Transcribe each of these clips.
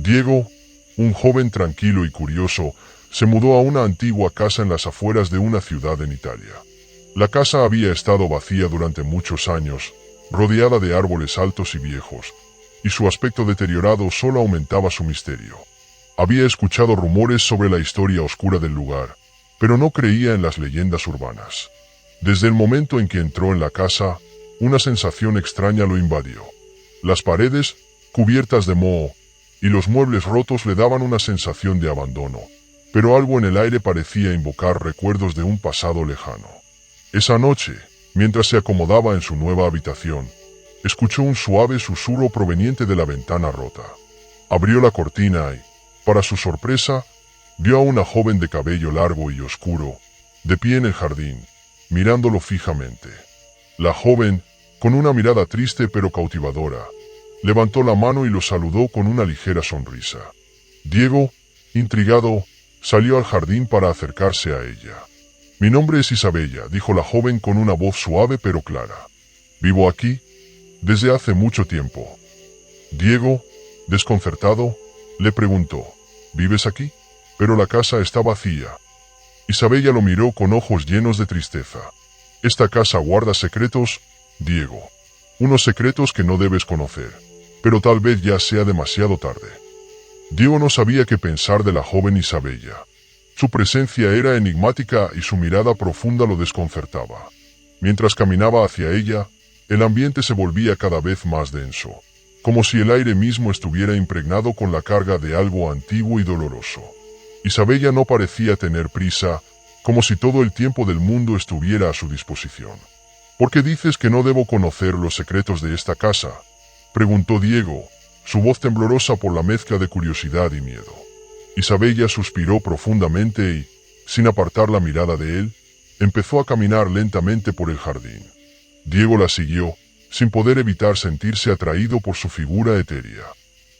Diego, un joven tranquilo y curioso, se mudó a una antigua casa en las afueras de una ciudad en Italia. La casa había estado vacía durante muchos años, rodeada de árboles altos y viejos, y su aspecto deteriorado solo aumentaba su misterio. Había escuchado rumores sobre la historia oscura del lugar, pero no creía en las leyendas urbanas. Desde el momento en que entró en la casa, una sensación extraña lo invadió. Las paredes, cubiertas de moho, y los muebles rotos le daban una sensación de abandono, pero algo en el aire parecía invocar recuerdos de un pasado lejano. Esa noche, mientras se acomodaba en su nueva habitación, escuchó un suave susurro proveniente de la ventana rota. Abrió la cortina y, para su sorpresa, vio a una joven de cabello largo y oscuro, de pie en el jardín, mirándolo fijamente. La joven, con una mirada triste pero cautivadora, levantó la mano y lo saludó con una ligera sonrisa. Diego, intrigado, salió al jardín para acercarse a ella. «Mi nombre es Isabella», dijo la joven con una voz suave pero clara. «Vivo aquí desde hace mucho tiempo». Diego, desconcertado, le preguntó: «¿Vives aquí?». Pero la casa está vacía. Isabella lo miró con ojos llenos de tristeza. «Esta casa guarda secretos, Diego. Unos secretos que no debes conocer. Pero tal vez ya sea demasiado tarde». Diego no sabía qué pensar de la joven Isabella. Su presencia era enigmática y su mirada profunda lo desconcertaba. Mientras caminaba hacia ella, el ambiente se volvía cada vez más denso, como si el aire mismo estuviera impregnado con la carga de algo antiguo y doloroso. Isabella no parecía tener prisa, como si todo el tiempo del mundo estuviera a su disposición. «¿Por qué dices que no debo conocer los secretos de esta casa?», preguntó Diego, su voz temblorosa por la mezcla de curiosidad y miedo. Isabella suspiró profundamente y, sin apartar la mirada de él, empezó a caminar lentamente por el jardín. Diego la siguió, sin poder evitar sentirse atraído por su figura etérea.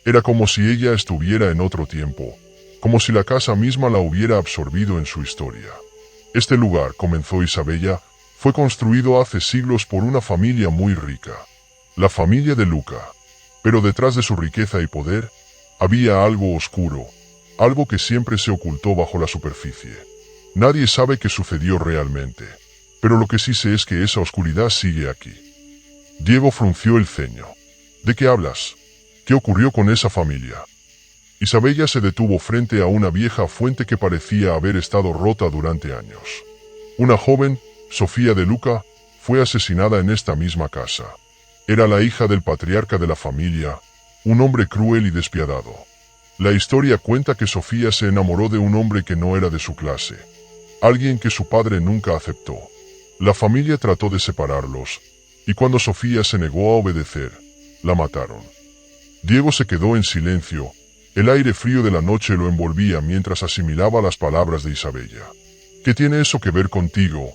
Era como si ella estuviera en otro tiempo, como si la casa misma la hubiera absorbido en su historia. «Este lugar», comenzó Isabella, «fue construido hace siglos por una familia muy rica, la familia de Luca. Pero detrás de su riqueza y poder, había algo oscuro, algo que siempre se ocultó bajo la superficie. Nadie sabe qué sucedió realmente, pero lo que sí sé es que esa oscuridad sigue aquí». Diego frunció el ceño. «¿De qué hablas? ¿Qué ocurrió con esa familia?». Isabella se detuvo frente a una vieja fuente que parecía haber estado rota durante años. Una joven, Sofía de Luca, fue asesinada en esta misma casa. Era la hija del patriarca de la familia, un hombre cruel y despiadado. La historia cuenta que Sofía se enamoró de un hombre que no era de su clase, alguien que su padre nunca aceptó. La familia trató de separarlos, y cuando Sofía se negó a obedecer, la mataron. Diego se quedó en silencio. El aire frío de la noche lo envolvía mientras asimilaba las palabras de Isabella. «¿Qué tiene eso que ver contigo?»,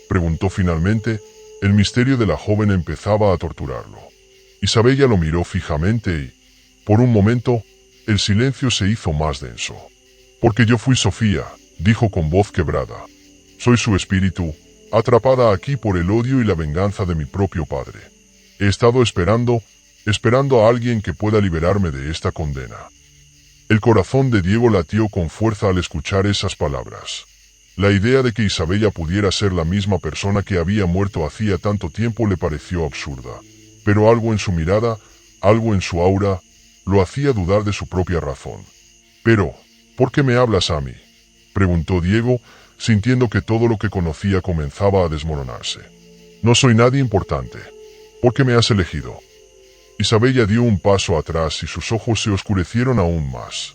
preguntó finalmente. El misterio de la joven empezaba a torturarlo. Isabella lo miró fijamente y, por un momento, el silencio se hizo más denso. «Porque yo fui Sofía», dijo con voz quebrada. «Soy su espíritu, atrapada aquí por el odio y la venganza de mi propio padre. He estado esperando a alguien que pueda liberarme de esta condena». El corazón de Diego latió con fuerza al escuchar esas palabras. La idea de que Isabella pudiera ser la misma persona que había muerto hacía tanto tiempo le pareció absurda, pero algo en su mirada, algo en su aura, lo hacía dudar de su propia razón. «Pero, ¿por qué me hablas a mí?», preguntó Diego, sintiendo que todo lo que conocía comenzaba a desmoronarse. «No soy nadie importante. ¿Por qué me has elegido?». Isabella dio un paso atrás y sus ojos se oscurecieron aún más.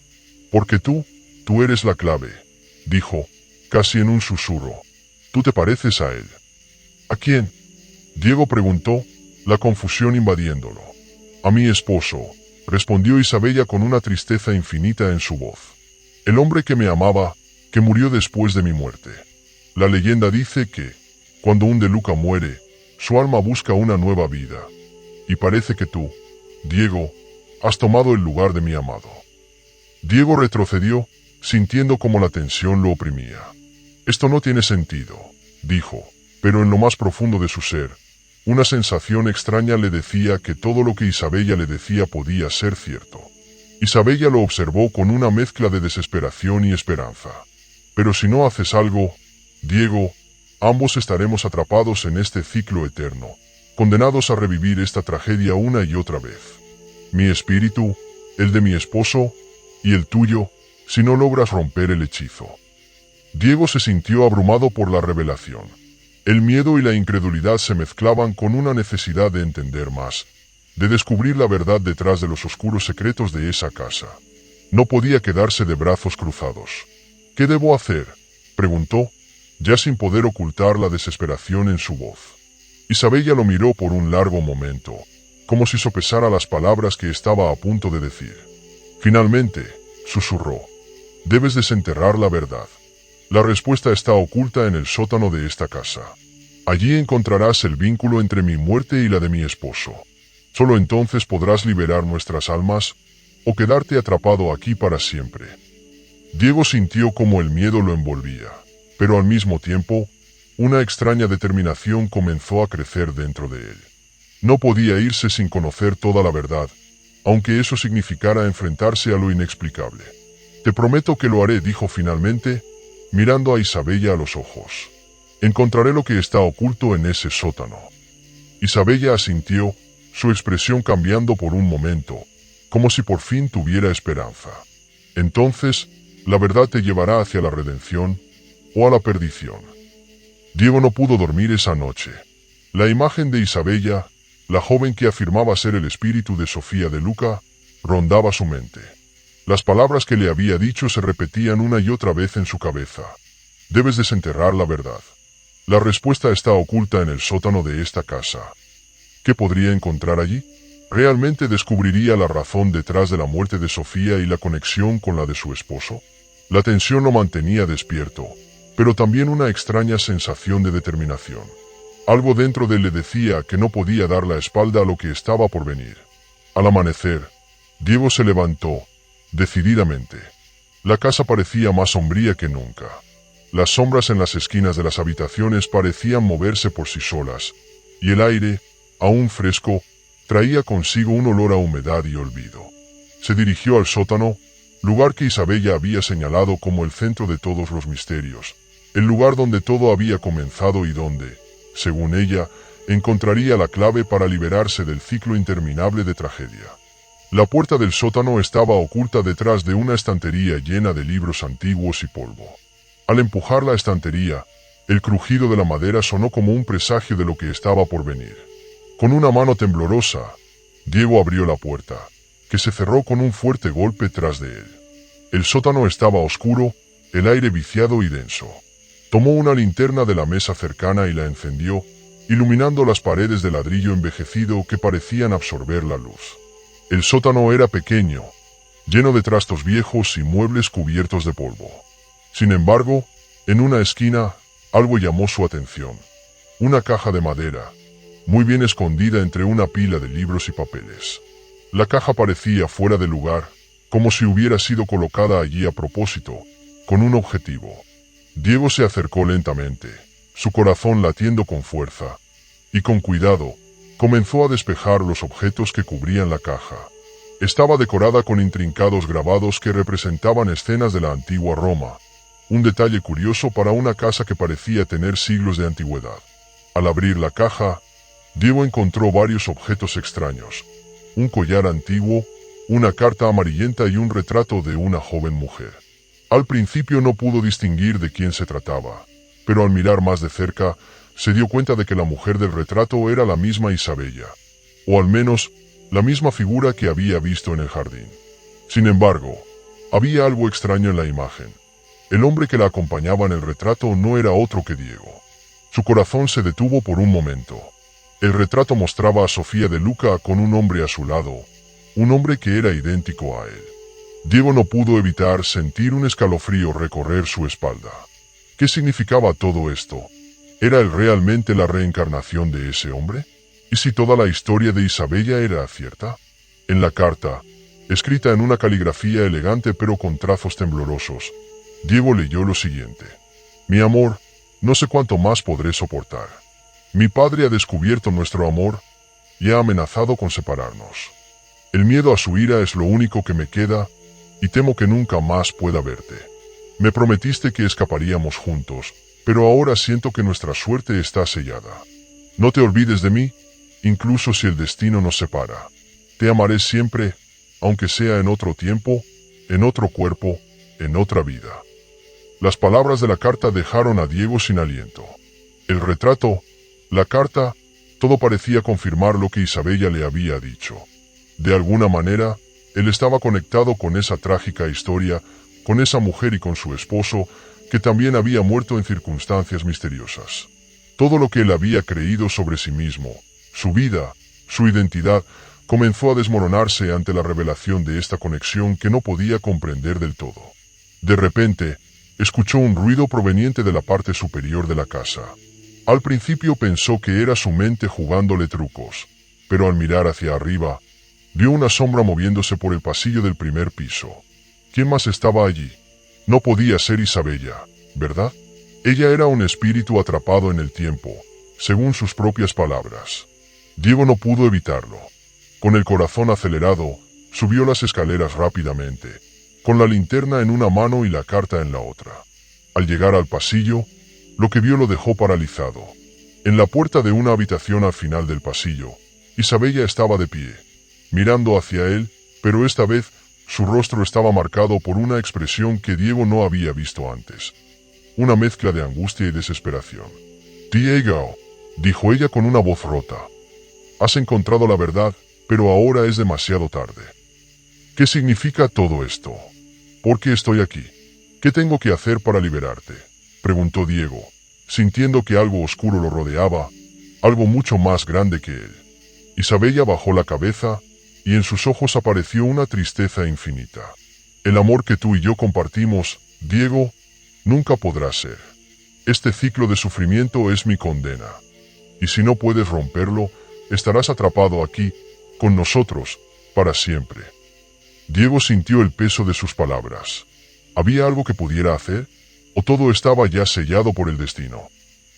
«Porque tú eres la clave», dijo, casi en un susurro. «Tú te pareces a él». «¿A quién?», Diego preguntó, la confusión invadiéndolo. «A mi esposo», respondió Isabella con una tristeza infinita en su voz. «El hombre que me amaba, que murió después de mi muerte. La leyenda dice que, cuando un De Luca muere, su alma busca una nueva vida. Y parece que tú, Diego, has tomado el lugar de mi amado». Diego retrocedió, sintiendo como la tensión lo oprimía. «Esto no tiene sentido», dijo, pero en lo más profundo de su ser, una sensación extraña le decía que todo lo que Isabella le decía podía ser cierto. Isabella lo observó con una mezcla de desesperación y esperanza. Pero si no haces algo, Diego, ambos estaremos atrapados en este ciclo eterno, condenados a revivir esta tragedia una y otra vez. Mi espíritu, el de mi esposo, y el tuyo, si no logras romper el hechizo. Diego se sintió abrumado por la revelación. El miedo y la incredulidad se mezclaban con una necesidad de entender más, de descubrir la verdad detrás de los oscuros secretos de esa casa. No podía quedarse de brazos cruzados. ¿Qué debo hacer?, preguntó, ya sin poder ocultar la desesperación en su voz. Isabella lo miró por un largo momento, como si sopesara las palabras que estaba a punto de decir. Finalmente, susurró, debes desenterrar la verdad. La respuesta está oculta en el sótano de esta casa. Allí encontrarás el vínculo entre mi muerte y la de mi esposo. Solo entonces podrás liberar nuestras almas, o quedarte atrapado aquí para siempre. Diego sintió cómo el miedo lo envolvía, pero al mismo tiempo, una extraña determinación comenzó a crecer dentro de él. No podía irse sin conocer toda la verdad, aunque eso significara enfrentarse a lo inexplicable. Te prometo que lo haré, dijo finalmente, mirando a Isabella a los ojos. Encontraré lo que está oculto en ese sótano. Isabella asintió, su expresión cambiando por un momento, como si por fin tuviera esperanza. Entonces, la verdad te llevará hacia la redención o a la perdición. Diego no pudo dormir esa noche. La imagen de Isabella, la joven que afirmaba ser el espíritu de Sofía de Luca, rondaba su mente. Las palabras que le había dicho se repetían una y otra vez en su cabeza. Debes desenterrar la verdad. La respuesta está oculta en el sótano de esta casa. ¿Qué podría encontrar allí? ¿Realmente descubriría la razón detrás de la muerte de Sofía y la conexión con la de su esposo? La tensión lo mantenía despierto, pero también una extraña sensación de determinación. Algo dentro de él le decía que no podía dar la espalda a lo que estaba por venir. Al amanecer, Diego se levantó, decididamente. La casa parecía más sombría que nunca. Las sombras en las esquinas de las habitaciones parecían moverse por sí solas, y el aire, aún fresco, traía consigo un olor a humedad y olvido. Se dirigió al sótano, lugar que Isabella había señalado como el centro de todos los misterios, el lugar donde todo había comenzado y donde, según ella, encontraría la clave para liberarse del ciclo interminable de tragedia. La puerta del sótano estaba oculta detrás de una estantería llena de libros antiguos y polvo. Al empujar la estantería, el crujido de la madera sonó como un presagio de lo que estaba por venir. Con una mano temblorosa, Diego abrió la puerta, que se cerró con un fuerte golpe tras de él. El sótano estaba oscuro, el aire viciado y denso. Tomó una linterna de la mesa cercana y la encendió, iluminando las paredes de ladrillo envejecido que parecían absorber la luz. El sótano era pequeño, lleno de trastos viejos y muebles cubiertos de polvo. Sin embargo, en una esquina, algo llamó su atención. Una caja de madera, muy bien escondida entre una pila de libros y papeles. La caja parecía fuera de lugar, como si hubiera sido colocada allí a propósito, con un objetivo. Diego se acercó lentamente, su corazón latiendo con fuerza, y con cuidado, comenzó a despejar los objetos que cubrían la caja. Estaba decorada con intrincados grabados que representaban escenas de la antigua Roma, un detalle curioso para una casa que parecía tener siglos de antigüedad. Al abrir la caja, Diego encontró varios objetos extraños, un collar antiguo, una carta amarillenta y un retrato de una joven mujer. Al principio no pudo distinguir de quién se trataba, pero al mirar más de cerca, se dio cuenta de que la mujer del retrato era la misma Isabella, o al menos, la misma figura que había visto en el jardín. Sin embargo, había algo extraño en la imagen. El hombre que la acompañaba en el retrato no era otro que Diego. Su corazón se detuvo por un momento. El retrato mostraba a Sofía de Luca con un hombre a su lado, un hombre que era idéntico a él. Diego no pudo evitar sentir un escalofrío recorrer su espalda. ¿Qué significaba todo esto? ¿Era él realmente la reencarnación de ese hombre? ¿Y si toda la historia de Isabella era cierta? En la carta, escrita en una caligrafía elegante pero con trazos temblorosos, Diego leyó lo siguiente: Mi amor, no sé cuánto más podré soportar. Mi padre ha descubierto nuestro amor y ha amenazado con separarnos. El miedo a su ira es lo único que me queda y temo que nunca más pueda verte. Me prometiste que escaparíamos juntos, pero ahora siento que nuestra suerte está sellada. No te olvides de mí, incluso si el destino nos separa. Te amaré siempre, aunque sea en otro tiempo, en otro cuerpo, en otra vida. Las palabras de la carta dejaron a Diego sin aliento. El retrato, la carta, todo parecía confirmar lo que Isabella le había dicho. De alguna manera, él estaba conectado con esa trágica historia, con esa mujer y con su esposo, que también había muerto en circunstancias misteriosas. Todo lo que él había creído sobre sí mismo, su vida, su identidad, comenzó a desmoronarse ante la revelación de esta conexión que no podía comprender del todo. De repente, escuchó un ruido proveniente de la parte superior de la casa. Al principio pensó que era su mente jugándole trucos, pero al mirar hacia arriba, vio una sombra moviéndose por el pasillo del primer piso. ¿Quién más estaba allí? No podía ser Isabella, ¿verdad? Ella era un espíritu atrapado en el tiempo, según sus propias palabras. Diego no pudo evitarlo. Con el corazón acelerado, subió las escaleras rápidamente, con la linterna en una mano y la carta en la otra. Al llegar al pasillo, lo que vio lo dejó paralizado. En la puerta de una habitación al final del pasillo, Isabella estaba de pie, mirando hacia él, pero esta vez su rostro estaba marcado por una expresión que Diego no había visto antes. Una mezcla de angustia y desesperación. «Diego», dijo ella con una voz rota. «Has encontrado la verdad, pero ahora es demasiado tarde». «¿Qué significa todo esto? ¿Por qué estoy aquí? ¿Qué tengo que hacer para liberarte?», preguntó Diego, sintiendo que algo oscuro lo rodeaba, algo mucho más grande que él. Isabella bajó la cabeza, y en sus ojos apareció una tristeza infinita. «El amor que tú y yo compartimos, Diego, nunca podrá ser. Este ciclo de sufrimiento es mi condena. Y si no puedes romperlo, estarás atrapado aquí, con nosotros, para siempre». Diego sintió el peso de sus palabras. ¿Había algo que pudiera hacer? ¿O todo estaba ya sellado por el destino?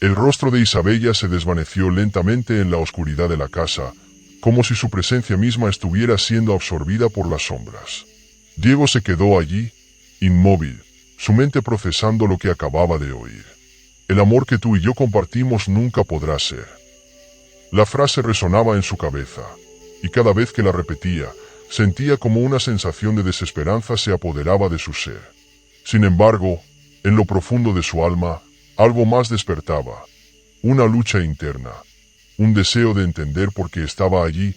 El rostro de Isabella se desvaneció lentamente en la oscuridad de la casa, como si su presencia misma estuviera siendo absorbida por las sombras. Diego se quedó allí, inmóvil, su mente procesando lo que acababa de oír. «El amor que tú y yo compartimos nunca podrá ser». La frase resonaba en su cabeza, y cada vez que la repetía, sentía como una sensación de desesperanza se apoderaba de su ser. Sin embargo, en lo profundo de su alma, algo más despertaba, una lucha interna, un deseo de entender por qué estaba allí,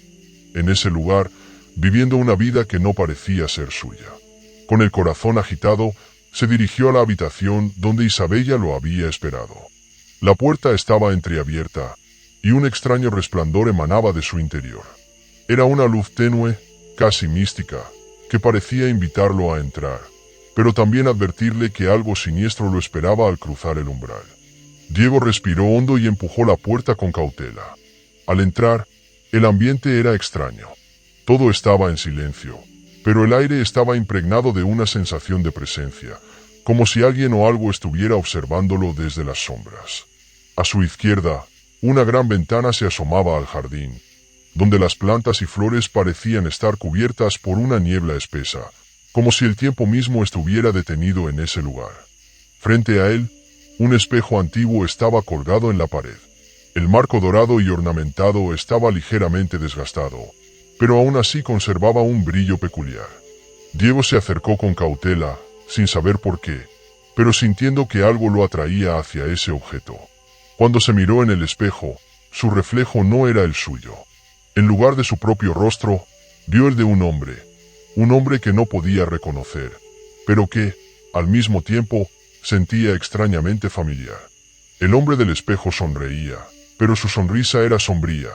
en ese lugar, viviendo una vida que no parecía ser suya. Con el corazón agitado, se dirigió a la habitación donde Isabella lo había esperado. La puerta estaba entreabierta, y un extraño resplandor emanaba de su interior. Era una luz tenue, casi mística, que parecía invitarlo a entrar, pero también advertirle que algo siniestro lo esperaba al cruzar el umbral. Diego respiró hondo y empujó la puerta con cautela. Al entrar, el ambiente era extraño. Todo estaba en silencio, pero el aire estaba impregnado de una sensación de presencia, como si alguien o algo estuviera observándolo desde las sombras. A su izquierda, una gran ventana se asomaba al jardín, donde las plantas y flores parecían estar cubiertas por una niebla espesa, como si el tiempo mismo estuviera detenido en ese lugar. Frente a él, un espejo antiguo estaba colgado en la pared. El marco dorado y ornamentado estaba ligeramente desgastado, pero aún así conservaba un brillo peculiar. Diego se acercó con cautela, sin saber por qué, pero sintiendo que algo lo atraía hacia ese objeto. Cuando se miró en el espejo, su reflejo no era el suyo. En lugar de su propio rostro, vio el de un hombre que no podía reconocer, pero que, al mismo tiempo, sentía extrañamente familiar. El hombre del espejo sonreía, pero su sonrisa era sombría,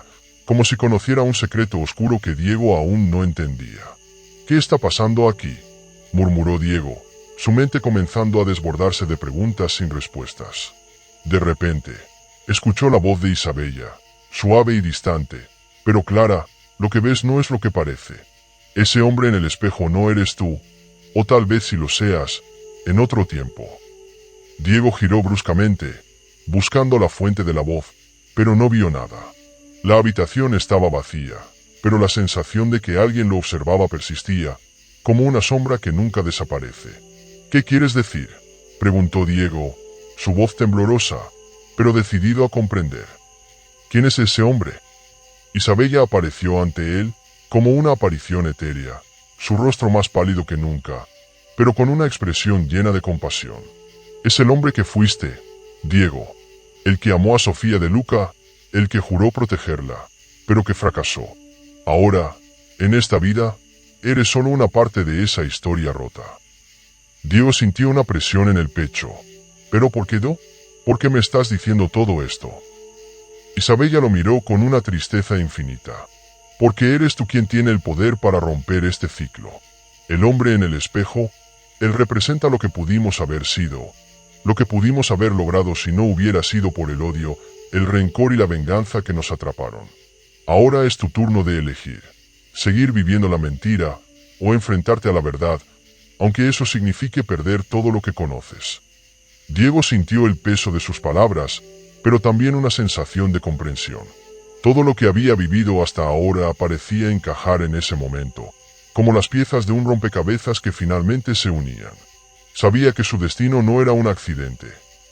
como si conociera un secreto oscuro que Diego aún no entendía. «¿Qué está pasando aquí?», murmuró Diego, su mente comenzando a desbordarse de preguntas sin respuestas. De repente, escuchó la voz de Isabella, suave y distante, «Pero Clara, lo que ves no es lo que parece. Ese hombre en el espejo no eres tú, o tal vez si lo seas, en otro tiempo». Diego giró bruscamente, buscando la fuente de la voz, pero no vio nada. La habitación estaba vacía. pero la sensación de que alguien lo observaba persistía, como una sombra que nunca desaparece. ¿Qué quieres decir?, preguntó Diego, su voz temblorosa, pero decidido a comprender. ¿Quién es ese hombre? Isabella apareció ante él como una aparición etérea, su rostro más pálido que nunca, pero con una expresión llena de compasión. Es el hombre que fuiste, Diego, el que amó a Sofía de Luca, el que juró protegerla, pero que fracasó. Ahora, en esta vida, eres solo una parte de esa historia rota. Diego sintió una presión en el pecho. ¿Pero por qué no? ¿Por qué me estás diciendo todo esto? Isabella lo miró con una tristeza infinita. Porque eres tú quien tiene el poder para romper este ciclo. El hombre en el espejo, él representa lo que pudimos haber sido, lo que pudimos haber logrado si no hubiera sido por el odio, el rencor y la venganza que nos atraparon. Ahora es tu turno de elegir. Seguir viviendo la mentira o enfrentarte a la verdad, aunque eso signifique perder todo lo que conoces. Diego sintió el peso de sus palabras, pero también una sensación de comprensión. Todo lo que había vivido hasta ahora parecía encajar en ese momento, como las piezas de un rompecabezas que finalmente se unían. Sabía que su destino no era un accidente,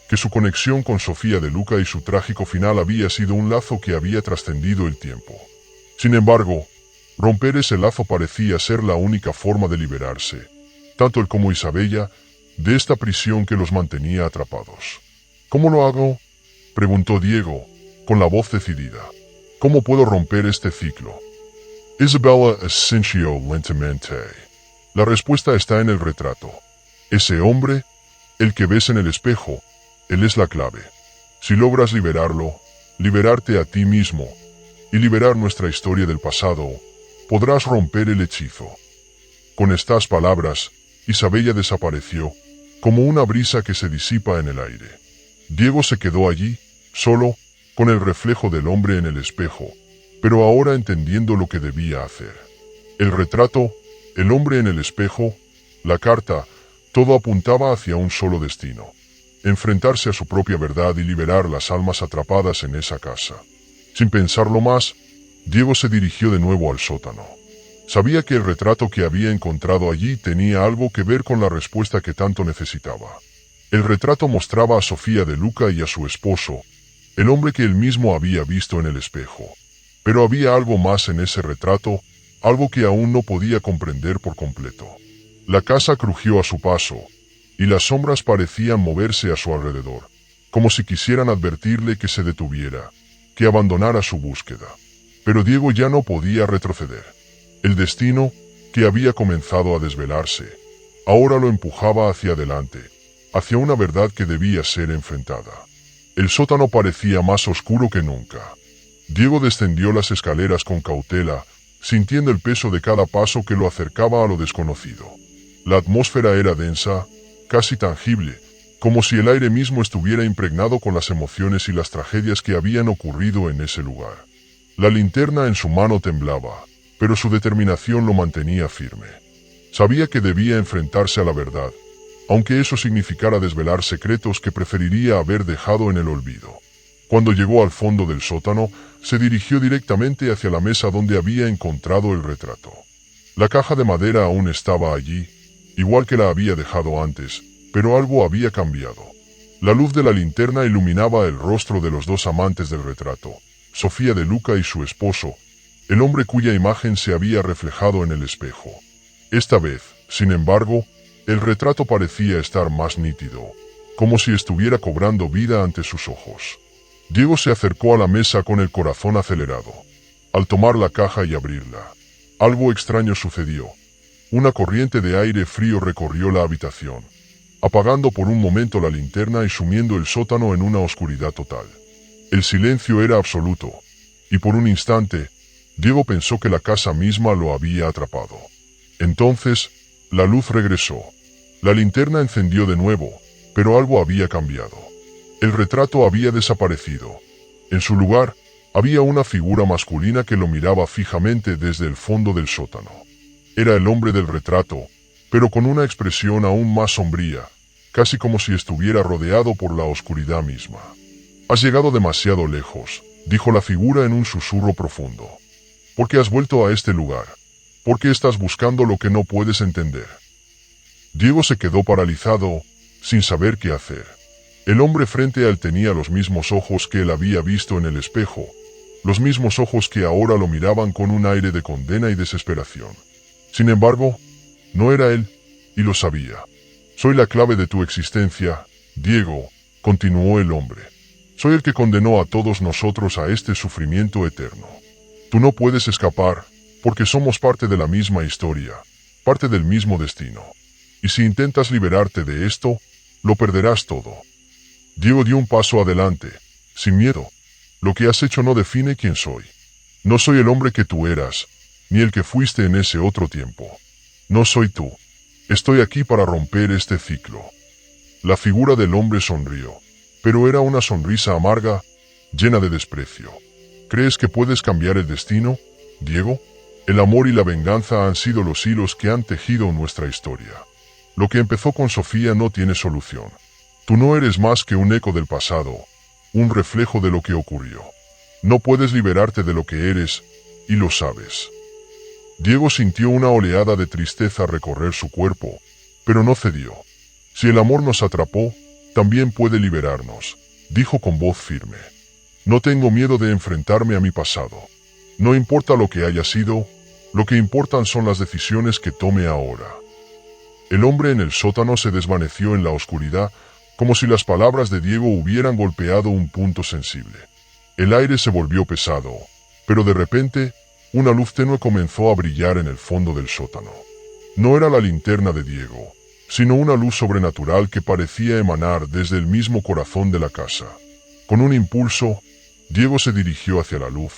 que su conexión con Sofía de Luca y su trágico final había sido un lazo que había trascendido el tiempo. Sin embargo, romper ese lazo parecía ser la única forma de liberarse, tanto él como Isabella, de esta prisión que los mantenía atrapados. ¿Cómo lo hago?, preguntó Diego, con la voz decidida. ¿Cómo puedo romper este ciclo? Isabella asintió lentamente. La respuesta está en el retrato. Ese hombre, el que ves en el espejo, él es la clave. Si logras liberarlo, liberarte a ti mismo, y liberar nuestra historia del pasado, podrás romper el hechizo. Con estas palabras, Isabella desapareció, como una brisa que se disipa en el aire. Diego se quedó allí, solo, con el reflejo del hombre en el espejo, pero ahora entendiendo lo que debía hacer. El retrato, el hombre en el espejo, la carta, todo apuntaba hacia un solo destino: enfrentarse a su propia verdad y liberar las almas atrapadas en esa casa. Sin pensarlo más, Diego se dirigió de nuevo al sótano. Sabía que el retrato que había encontrado allí tenía algo que ver con la respuesta que tanto necesitaba. El retrato mostraba a Sofía de Luca y a su esposo, el hombre que él mismo había visto en el espejo. Pero había algo más en ese retrato, algo que aún no podía comprender por completo. La casa crujió a su paso, y las sombras parecían moverse a su alrededor, como si quisieran advertirle que se detuviera, que abandonara su búsqueda. Pero Diego ya no podía retroceder. El destino, que había comenzado a desvelarse, ahora lo empujaba hacia adelante, hacia una verdad que debía ser enfrentada. El sótano parecía más oscuro que nunca. Diego descendió las escaleras con cautela, sintiendo el peso de cada paso que lo acercaba a lo desconocido. La atmósfera era densa, casi tangible, como si el aire mismo estuviera impregnado con las emociones y las tragedias que habían ocurrido en ese lugar. La linterna en su mano temblaba, pero su determinación lo mantenía firme. Sabía que debía enfrentarse a la verdad, aunque eso significara desvelar secretos que preferiría haber dejado en el olvido. Cuando llegó al fondo del sótano, se dirigió directamente hacia la mesa donde había encontrado el retrato. La caja de madera aún estaba allí, igual que la había dejado antes, pero algo había cambiado. La luz de la linterna iluminaba el rostro de los dos amantes del retrato, Sofía de Luca y su esposo, el hombre cuya imagen se había reflejado en el espejo. Esta vez, sin embargo, el retrato parecía estar más nítido, como si estuviera cobrando vida ante sus ojos. Diego se acercó a la mesa con el corazón acelerado. Al tomar la caja y abrirla, algo extraño sucedió. Una corriente de aire frío recorrió la habitación, apagando por un momento la linterna y sumiendo el sótano en una oscuridad total. El silencio era absoluto, y por un instante, Diego pensó que la casa misma lo había atrapado. Entonces, la luz regresó. La linterna encendió de nuevo, pero algo había cambiado. El retrato había desaparecido. En su lugar, había una figura masculina que lo miraba fijamente desde el fondo del sótano. Era el hombre del retrato, pero con una expresión aún más sombría, casi como si estuviera rodeado por la oscuridad misma. «Has llegado demasiado lejos», dijo la figura en un susurro profundo. ¿Por qué has vuelto a este lugar? ¿Por qué estás buscando lo que no puedes entender? Diego se quedó paralizado, sin saber qué hacer. El hombre frente a él tenía los mismos ojos que él había visto en el espejo, los mismos ojos que ahora lo miraban con un aire de condena y desesperación. Sin embargo, no era él, y lo sabía. Soy la clave de tu existencia, Diego, continuó el hombre. Soy el que condenó a todos nosotros a este sufrimiento eterno. Tú no puedes escapar, porque somos parte de la misma historia, parte del mismo destino. Y si intentas liberarte de esto, lo perderás todo. Diego dio un paso adelante, sin miedo. Lo que has hecho no define quién soy. No soy el hombre que tú eras, ni el que fuiste en ese otro tiempo. No soy tú. Estoy aquí para romper este ciclo. La figura del hombre sonrió, pero era una sonrisa amarga, llena de desprecio. ¿Crees que puedes cambiar el destino, Diego? El amor y la venganza han sido los hilos que han tejido nuestra historia. Lo que empezó con Sofía no tiene solución. Tú no eres más que un eco del pasado, un reflejo de lo que ocurrió. No puedes liberarte de lo que eres, y lo sabes. Diego sintió una oleada de tristeza recorrer su cuerpo, pero no cedió. Si el amor nos atrapó, también puede liberarnos, dijo con voz firme. No tengo miedo de enfrentarme a mi pasado. No importa lo que haya sido, lo que importan son las decisiones que tome ahora. El hombre en el sótano se desvaneció en la oscuridad, como si las palabras de Diego hubieran golpeado un punto sensible. El aire se volvió pesado, pero de repente, una luz tenue comenzó a brillar en el fondo del sótano. No era la linterna de Diego, sino una luz sobrenatural que parecía emanar desde el mismo corazón de la casa. Con un impulso, Diego se dirigió hacia la luz,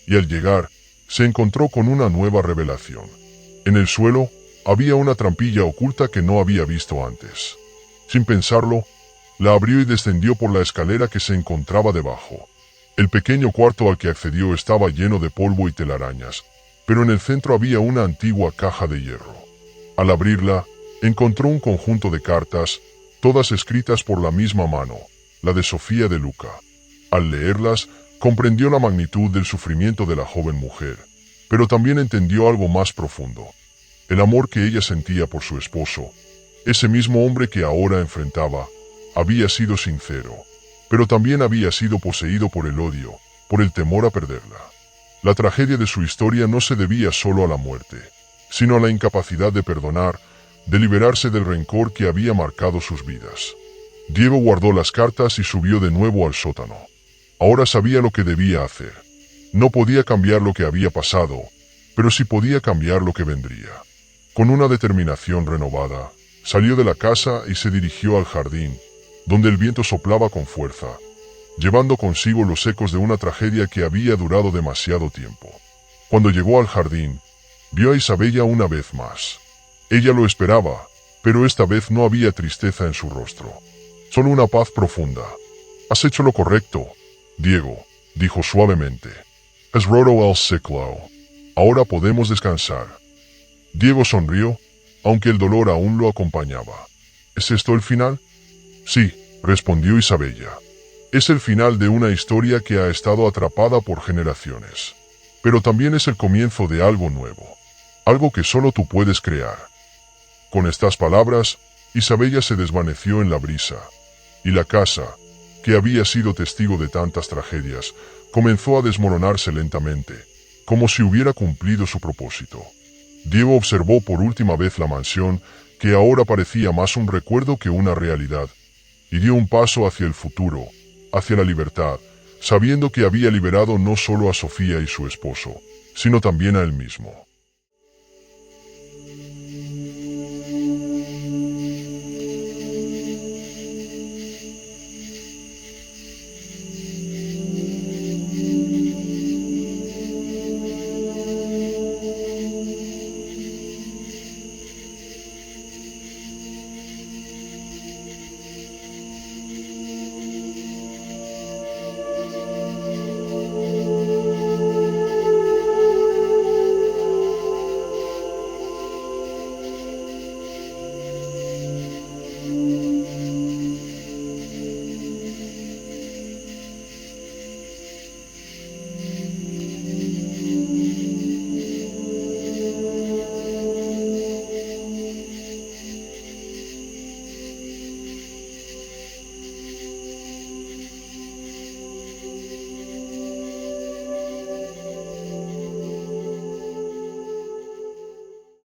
y al llegar, se encontró con una nueva revelación. En el suelo, había una trampilla oculta que no había visto antes. Sin pensarlo, la abrió y descendió por la escalera que se encontraba debajo. El pequeño cuarto al que accedió estaba lleno de polvo y telarañas, pero en el centro había una antigua caja de hierro. Al abrirla, encontró un conjunto de cartas, todas escritas por la misma mano, la de Sofía de Luca. Al leerlas, comprendió la magnitud del sufrimiento de la joven mujer, pero también entendió algo más profundo. El amor que ella sentía por su esposo, ese mismo hombre que ahora enfrentaba, había sido sincero, pero también había sido poseído por el odio, por el temor a perderla. La tragedia de su historia no se debía solo a la muerte, sino a la incapacidad de perdonar, de liberarse del rencor que había marcado sus vidas. Diego guardó las cartas y subió de nuevo al sótano. Ahora sabía lo que debía hacer. No podía cambiar lo que había pasado, pero sí podía cambiar lo que vendría. Con una determinación renovada, salió de la casa y se dirigió al jardín, donde el viento soplaba con fuerza, llevando consigo los ecos de una tragedia que había durado demasiado tiempo. Cuando llegó al jardín, vio a Isabella una vez más. Ella lo esperaba, pero esta vez no había tristeza en su rostro, solo una paz profunda. «Has hecho lo correcto, Diego», dijo suavemente. «Has roto el ciclo. Ahora podemos descansar». Diego sonrió, aunque el dolor aún lo acompañaba. «¿Es esto el final?» «Sí», respondió Isabella. «Es el final de una historia que ha estado atrapada por generaciones. Pero también es el comienzo de algo nuevo, algo que solo tú puedes crear». Con estas palabras, Isabella se desvaneció en la brisa, y la casa, que había sido testigo de tantas tragedias, comenzó a desmoronarse lentamente, como si hubiera cumplido su propósito. Diego observó por última vez la mansión, que ahora parecía más un recuerdo que una realidad, y dio un paso hacia el futuro, hacia la libertad, sabiendo que había liberado no solo a Sofía y su esposo, sino también a él mismo.